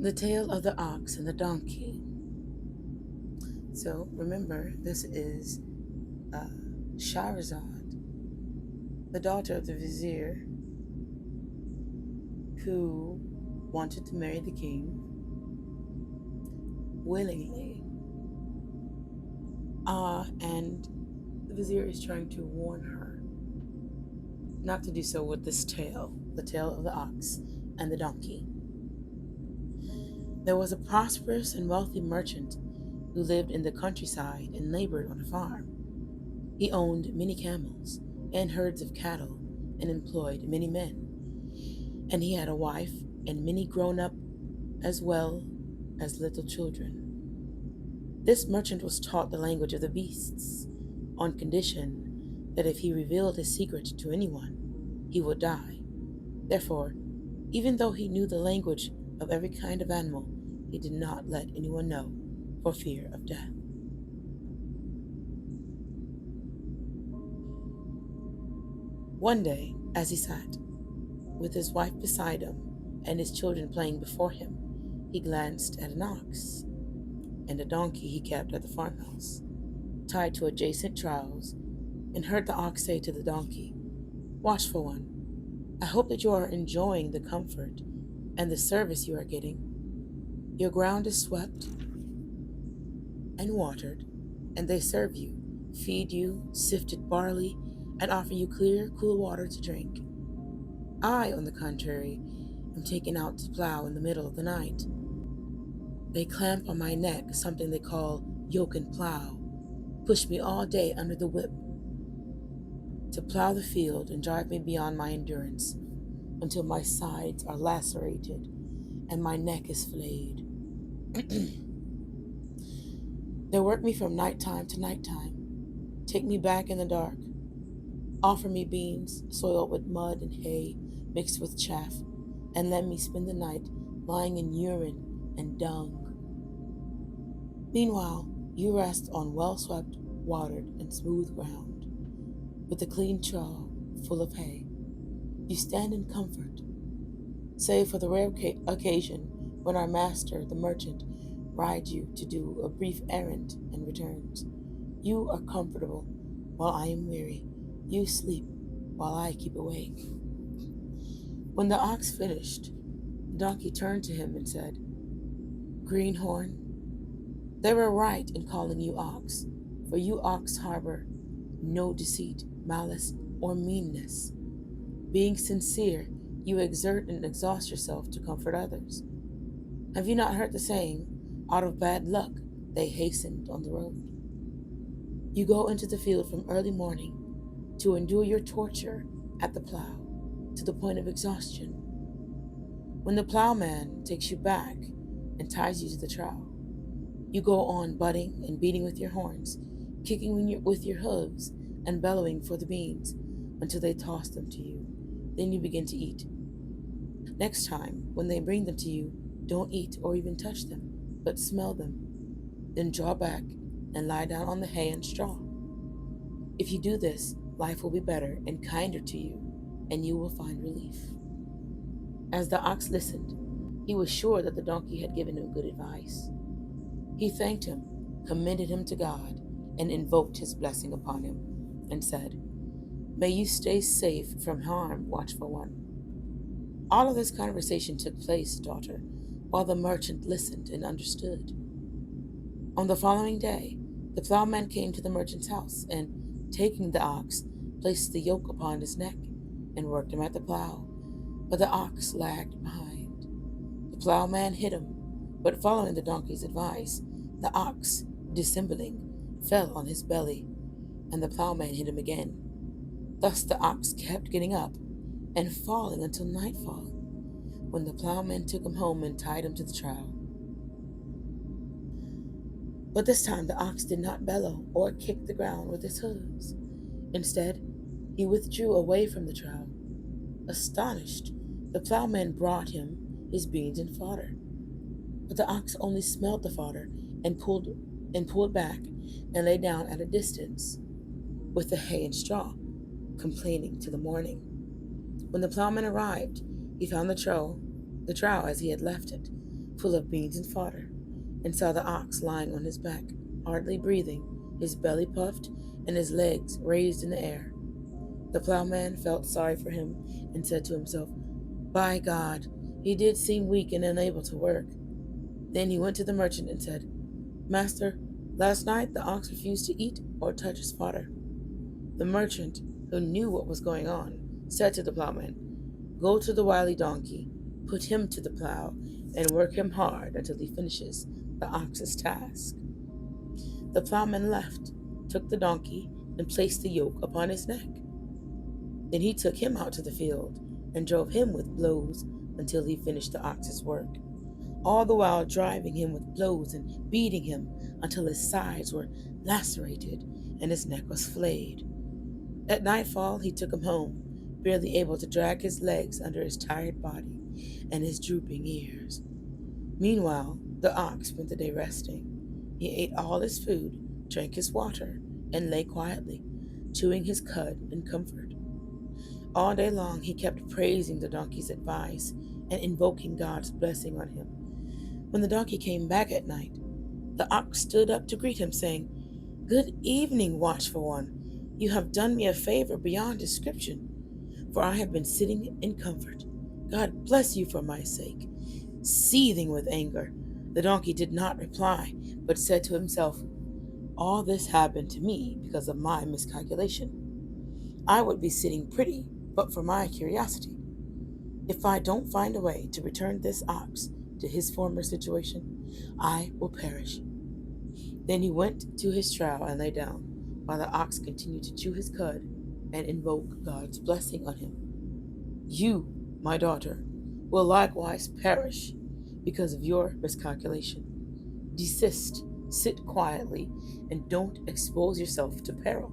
The Tale of the Ox and the Donkey. So remember, this is uh, Shahrazad, the daughter of the Vizier, who wanted to marry the king willingly. And the Vizier is trying to warn her not to do so with this tale, the tale of the ox and the donkey. There was a prosperous and wealthy merchant who lived in the countryside and labored on a farm. He owned many camels and herds of cattle and employed many men. And he had a wife and many grown up as well as little children. This merchant was taught the language of the beasts on condition that if he revealed his secret to anyone, he would die. Therefore, even though he knew the language of every kind of animal, he did not let anyone know for fear of death. One day, as he sat, with his wife beside him and his children playing before him, he glanced at an ox and a donkey he kept at the farmhouse, tied to adjacent troughs, and heard the ox say to the donkey, "Watchful one, I hope that you are enjoying the comfort and the service you are getting. Your ground is swept and watered, and they serve you, feed you sifted barley, and offer you clear, cool water to drink. I, on the contrary, am taken out to plow in the middle of the night. They clamp on my neck something they call yoke and plow, push me all day under the whip to plow the field and drive me beyond my endurance until my sides are lacerated and my neck is flayed. They work me from nighttime to nighttime, take me back in the dark, offer me beans soiled with mud and hay mixed with chaff, and let me spend the night lying in urine and dung. Meanwhile, you rest on well swept, watered, and smooth ground, with a clean trough full of hay. You stand in comfort, save for the rare occasion when our master, the merchant, rides you to do a brief errand and returns. You are comfortable while I am weary. You sleep while I keep awake." When the ox finished, the donkey turned to him and said, "Greenhorn, they were right in calling you ox, for you ox harbor no deceit, malice, or meanness. Being sincere, you exert and exhaust yourself to comfort others. Have you not heard the saying, out of bad luck they hastened on the road? You go into the field from early morning to endure your torture at the plow to the point of exhaustion. When the plowman takes you back and ties you to the trough, you go on butting and beating with your horns, kicking with your hooves, and bellowing for the beans until they toss them to you. Then you begin to eat. Next time, when they bring them to you, don't eat or even touch them, but smell them. Then draw back and lie down on the hay and straw. If you do this, life will be better and kinder to you, and you will find relief." As the ox listened, he was sure that the donkey had given him good advice. He thanked him, commended him to God, and invoked his blessing upon him, and said, "May you stay safe from harm, watchful one." All of this conversation took place, daughter, while the merchant listened and understood. On the following day, the plowman came to the merchant's house, and, taking the ox, placed the yoke upon his neck, and worked him at the plow. But the ox lagged behind. The plowman hit him, but following the donkey's advice, the ox, dissembling, fell on his belly, and the plowman hit him again. Thus the ox kept getting up and falling until nightfall, when the plowman took him home and tied him to the trough. But this time the ox did not bellow or kick the ground with his hooves. Instead, he withdrew away from the trough. Astonished, the plowman brought him his beans and fodder. But the ox only smelled the fodder and pulled back and lay down at a distance with the hay and straw, complaining till the morning. When the plowman arrived, he He found the trough as he had left it, full of beans and fodder, and saw the ox lying on his back, hardly breathing, his belly puffed, and his legs raised in the air. The plowman felt sorry for him and said to himself, "By God, he did seem weak and unable to work." Then he went to the merchant and said, "Master, last night the ox refused to eat or touch his fodder." The merchant, who knew what was going on, said to the plowman, "Go to the wily donkey, put him to the plow, and work him hard until he finishes the ox's task." The plowman left, took the donkey, and placed the yoke upon his neck. Then he took him out to the field and drove him with blows until he finished the ox's work, all the while driving him with blows and beating him until his sides were lacerated and his neck was flayed. At nightfall, he took him home, barely able to drag his legs under his tired body and his drooping ears. Meanwhile, the ox spent the day resting. He ate all his food, drank his water, and lay quietly, chewing his cud in comfort. All day long, he kept praising the donkey's advice and invoking God's blessing on him. When the donkey came back at night, the ox stood up to greet him, saying, "Good evening, watchful one. You have done me a favor beyond description, for I have been sitting in comfort. God bless you for my sake." Seething with anger, the donkey did not reply, but said to himself, "All this happened to me because of my miscalculation. I would be sitting pretty but for my curiosity. If I don't find a way to return this ox to his former situation, I will perish." Then he went to his trough and lay down, while the ox continued to chew his cud and invoke God's blessing on him. "You, my daughter, will likewise perish because of your miscalculation. Desist, sit quietly, and don't expose yourself to peril.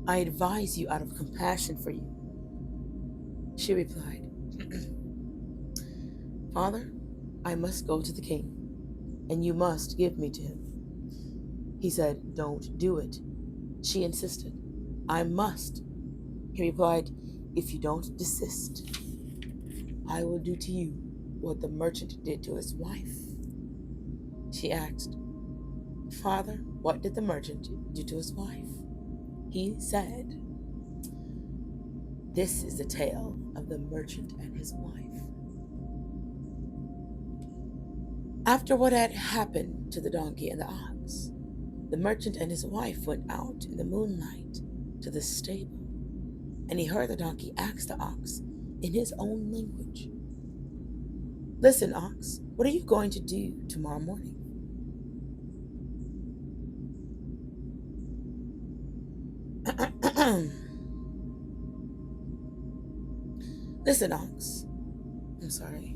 I advise you out of compassion for you." She replied, "Father, I must go to the king, and you must give me to him." He said, "Don't do it." She insisted, "I must." He replied, "If you don't desist, I will do to you what the merchant did to his wife." She asked, "Father, what did the merchant do to his wife?" He said, "This is the tale of the merchant and his wife." After what had happened to the donkey and the ox, the merchant and his wife went out in the moonlight to the stable, and he heard the donkey ask the ox in his own language, "Listen, ox, what are you going to do tomorrow morning?" Listen, ox. I'm sorry.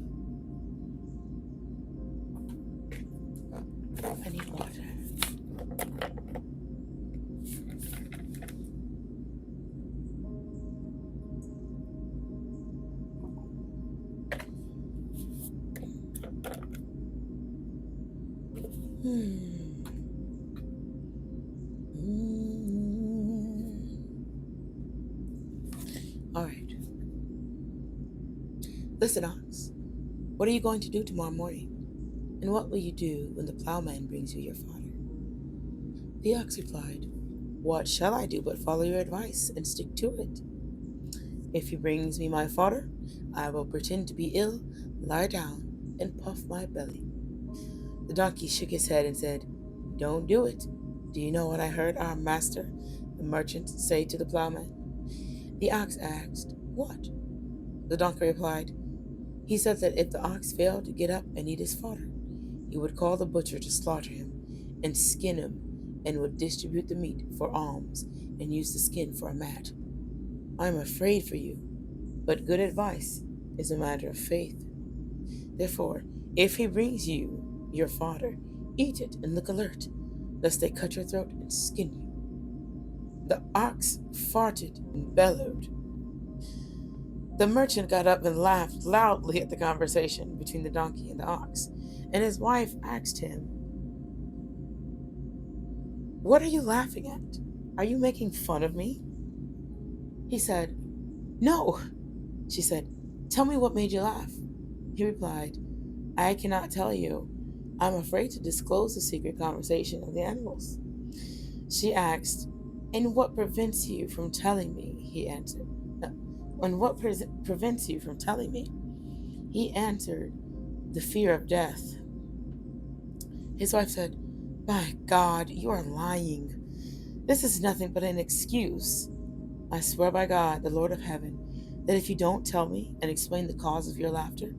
I need water. All right. Listen, ox. What are you going to do tomorrow morning? And what will you do when the plowman brings you your fodder? The ox replied, "What shall I do but follow your advice and stick to it? If he brings me my fodder, I will pretend to be ill, lie down, and puff my belly." The donkey shook his head and said, "Don't do it. Do you know what I heard our master, the merchant, say to the plowman?" The ox asked, "What?" The donkey replied, "He said that if the ox failed to get up and eat his fodder, he would call the butcher to slaughter him and skin him, and would distribute the meat for alms and use the skin for a mat. I am afraid for you, but good advice is a matter of faith. Therefore, if he brings you your fodder, eat it and look alert, lest they cut your throat and skin you." The ox farted and bellowed. The merchant got up and laughed loudly at the conversation between the donkey and the ox, and his wife asked him, "What are you laughing at? Are you making fun of me?" He said, "No." She said, Tell me what made you laugh. He replied, I cannot tell you. I'm afraid to disclose the secret conversation of the animals. She asked, And what prevents you from telling me? He answered. "No, And what prevents you from telling me? He answered, The fear of death. His wife said, By God, you are lying. This is nothing but an excuse. I swear by God, the Lord of heaven, that if you don't tell me and explain the cause of your laughter,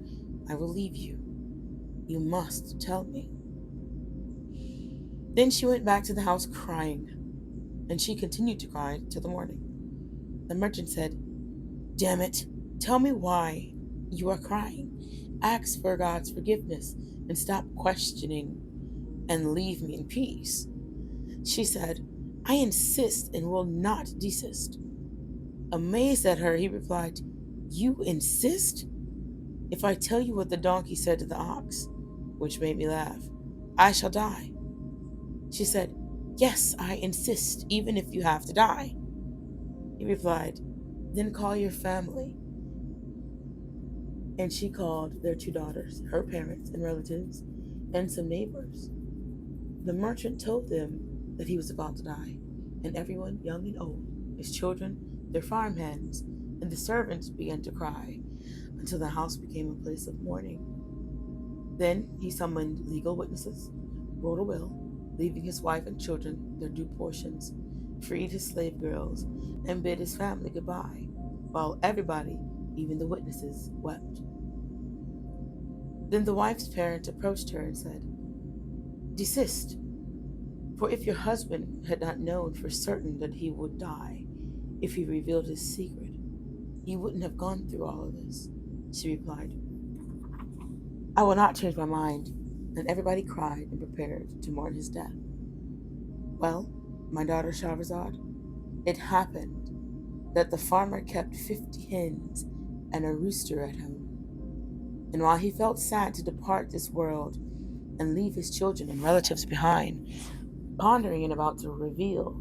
I will leave you. You must tell me. Then she went back to the house crying, and she continued to cry till the morning. The merchant said, Damn it, tell me why you are crying. Ask for God's forgiveness and stop questioning and leave me in peace. She said, I insist and will not desist. Amazed at her, he replied, You insist? If I tell you what the donkey said to the ox, which made me laugh, I shall die. She said, Yes, I insist, even if you have to die. He replied, Then call your family. And she called their 2 daughters, her parents and relatives, and some neighbors. The merchant told them that he was about to die, and everyone, young and old, his children, their farm hands, and the servants began to cry until the house became a place of mourning. Then he summoned legal witnesses, wrote a will, leaving his wife and children their due portions, freed his slave girls, and bid his family goodbye, while everybody, even the witnesses, wept. Then the wife's parents approached her and said, Desist, for if your husband had not known for certain that he would die if he revealed his secret, he wouldn't have gone through all of this. She replied, I will not change my mind. And everybody cried and prepared to mourn his death. Well, my daughter Shahrazad, it happened that the farmer kept 50 hens and a rooster at home. And while he felt sad to depart this world and leave his children and relatives behind, pondering and about to reveal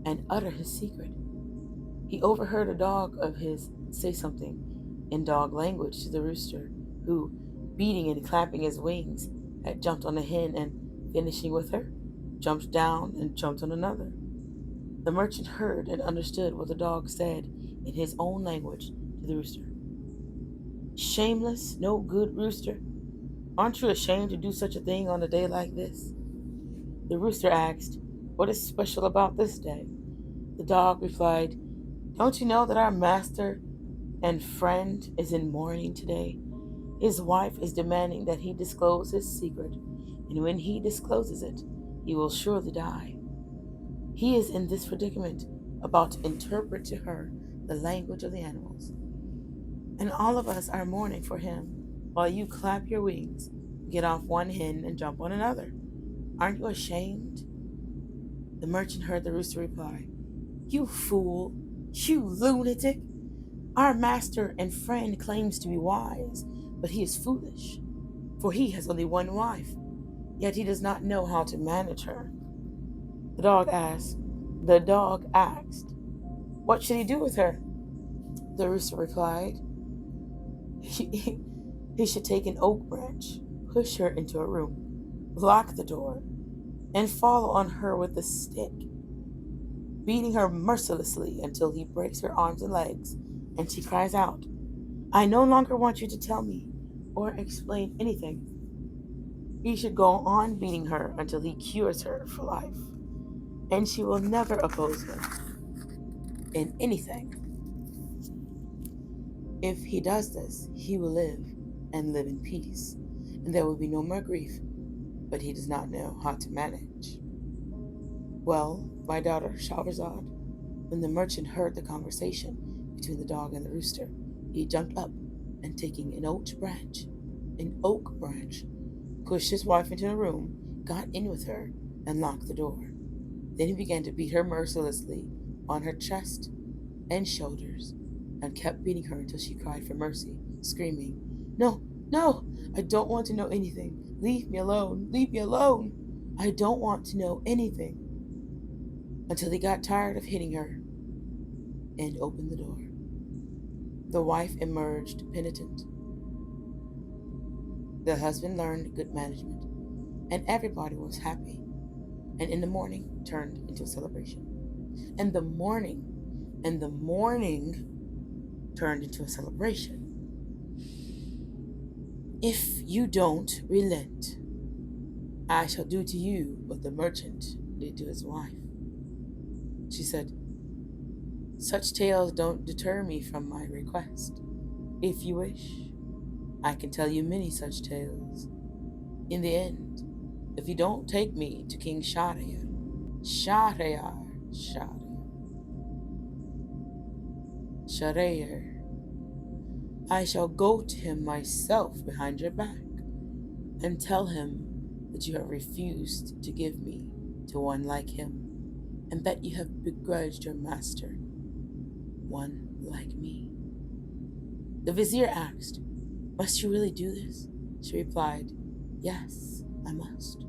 and utter his secret, he overheard a dog of his say something in dog language to the rooster, who, beating and clapping his wings, had jumped on a hen and, finishing with her, jumped down and jumped on another. The merchant heard and understood what the dog said in his own language to the rooster. Shameless, no good rooster, aren't you ashamed to do such a thing on a day like this? The rooster asked, What is special about this day? The dog replied, Don't you know that our master and friend is in mourning today? His wife is demanding that he disclose his secret, and when he discloses it, he will surely die. He is in this predicament, about to interpret to her the language of the animals. And all of us are mourning for him, while you clap your wings, get off one hen, and jump on another. Aren't you ashamed? The merchant heard the rooster reply, You fool, you lunatic! Our master and friend claims to be wise, but he is foolish, for he has only one wife, yet he does not know how to manage her. The dog asked, What should he do with her? The rooster replied, He should take an oak branch, push her into a room, lock the door, and fall on her with a stick, beating her mercilessly until he breaks her arms and legs, and she cries out, I no longer want you to tell me or explain anything. He should go on beating her until he cures her for life, and she will never oppose him in anything. If he does this, he will live and live in peace, and there will be no more grief, but he does not know how to manage. Well, my daughter Shahrazad, when the merchant heard the conversation between the dog and the rooster, he jumped up and taking an oak branch, pushed his wife into a room, got in with her, and locked the door. Then he began to beat her mercilessly on her chest and shoulders, and kept beating her until she cried for mercy, screaming, No, no, I don't want to know anything. Leave me alone, leave me alone. I don't want to know anything. Until he got tired of hitting her and opened the door. The wife emerged penitent. The husband learned good management, and everybody was happy. And in the morning turned into a celebration. And the morning turned into a celebration. If you don't relent, I shall do to you what the merchant did to his wife. She said, such tales don't deter me from my request. If you wish, I can tell you many such tales. In the end, if you don't take me to King Shahryar, I shall go to him myself behind your back and tell him that you have refused to give me to one like him, and that you have begrudged your master, one like me. The vizier asked, must you really do this? She replied, yes, I must.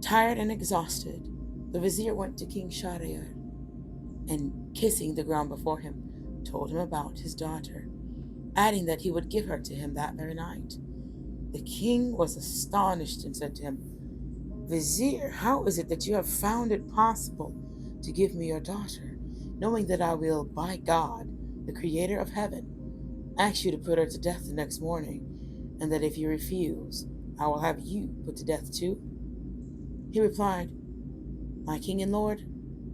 Tired and exhausted, the vizier went to King Shahryar and, kissing the ground before him, told him about his daughter, adding that he would give her to him that very night. The king was astonished and said to him, Vizier, how is it that you have found it possible to give me your daughter, knowing that I will, by God, the creator of heaven, ask you to put her to death the next morning, and that if you refuse, I will have you put to death too? He replied, my king and lord,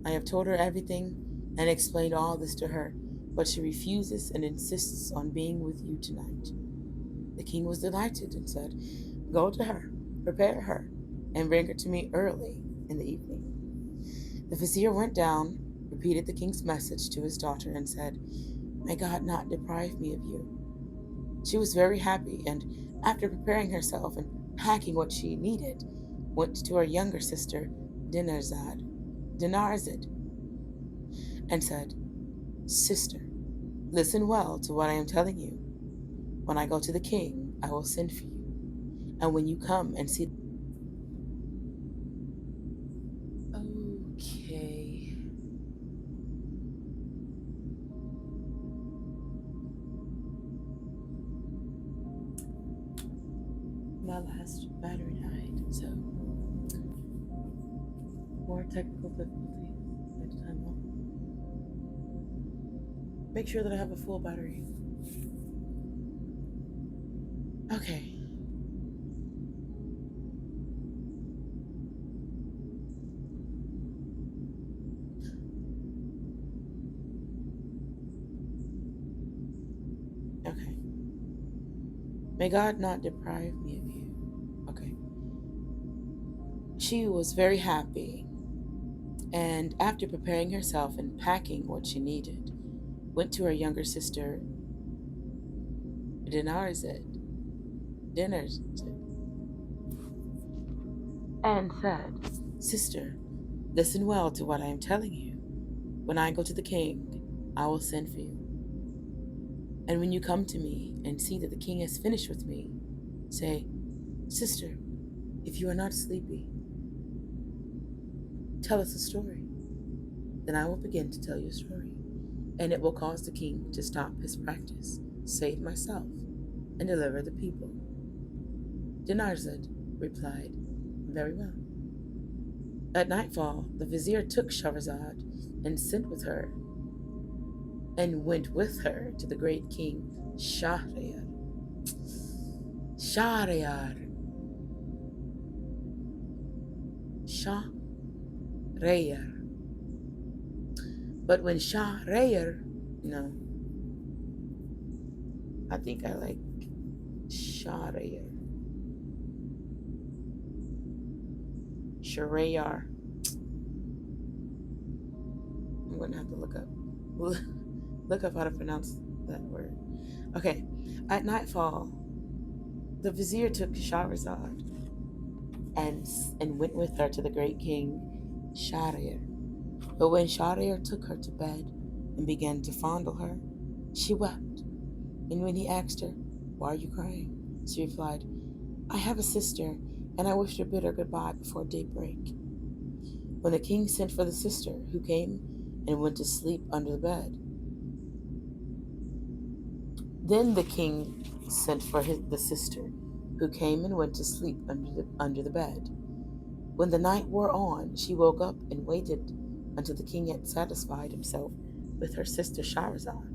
I have told her everything and explained all this to her, but she refuses and insists on being with you tonight. The king was delighted and said, go to her, prepare her, and bring her to me early in the evening. The vizier went down, repeated the king's message to his daughter, and said, may God not deprive me of you. She was very happy, and after preparing herself and packing what she needed, went to her younger sister, Dinarzad, and said, sister, listen well to what I am telling you. When I go to the king, I will send for you, and when you come and see... Okay. My last battery died, so more technical difficulties next time on. Make sure that I have a full battery. Okay. Okay. May God not deprive me of you. Okay. She was very happy, and after preparing herself and packing what she needed, went to her younger sister, Dinarzad, and said, sister, listen well to what I am telling you. When I go to the king, I will send for you. And when you come to me and see that the king has finished with me, say, sister, if you are not sleepy, tell us a story. Then I will begin to tell you a story, and it will cause the king to stop his practice, save myself, and deliver the people. Dinarzad replied, very well. At nightfall, the vizier took Shahrazad and went with her to the great king Shahryar. But when Shahryar, no, I think I like Shahryar. Shahrayar. I'm going to have to look up how to pronounce that word. Okay. At nightfall, the vizier took Shahrazad and went with her to the great king Shahryar. But when Shahryar took her to bed and began to fondle her, she wept. And when he asked her, why are you crying? She replied, I have a sister, and I wish to bid her goodbye before daybreak. When the king sent for the sister, who came and went to sleep under the bed, Then the king sent for the sister, who came and went to sleep under the bed. When the night wore on, she woke up and waited until the king had satisfied himself with her sister Shahrazad,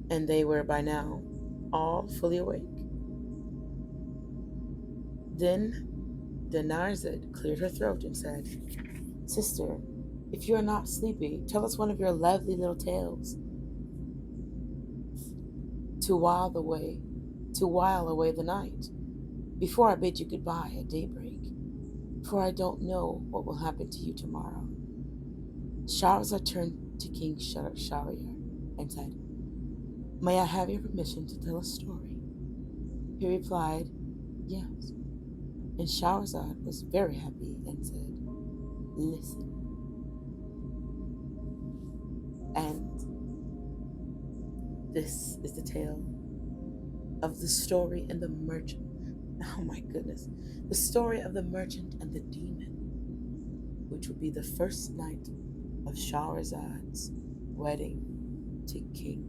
and they were by now all fully awake. Then Dinarzade cleared her throat and said, "Sister, if you are not sleepy, tell us one of your lovely little tales to while away the night, before I bid you goodbye at daybreak, for I don't know what will happen to you tomorrow." Shahrazad turned to King Shahryar and said, "May I have your permission to tell a story?" He replied, "Yes." And Shahrazad was very happy and said, "Listen." And this is the tale of the story and the merchant. Oh my goodness. The story of the merchant and the demon, which would be the first night of Shahrazad's wedding to King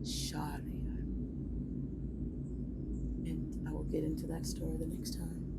Shahryar. And I will get into that story the next time.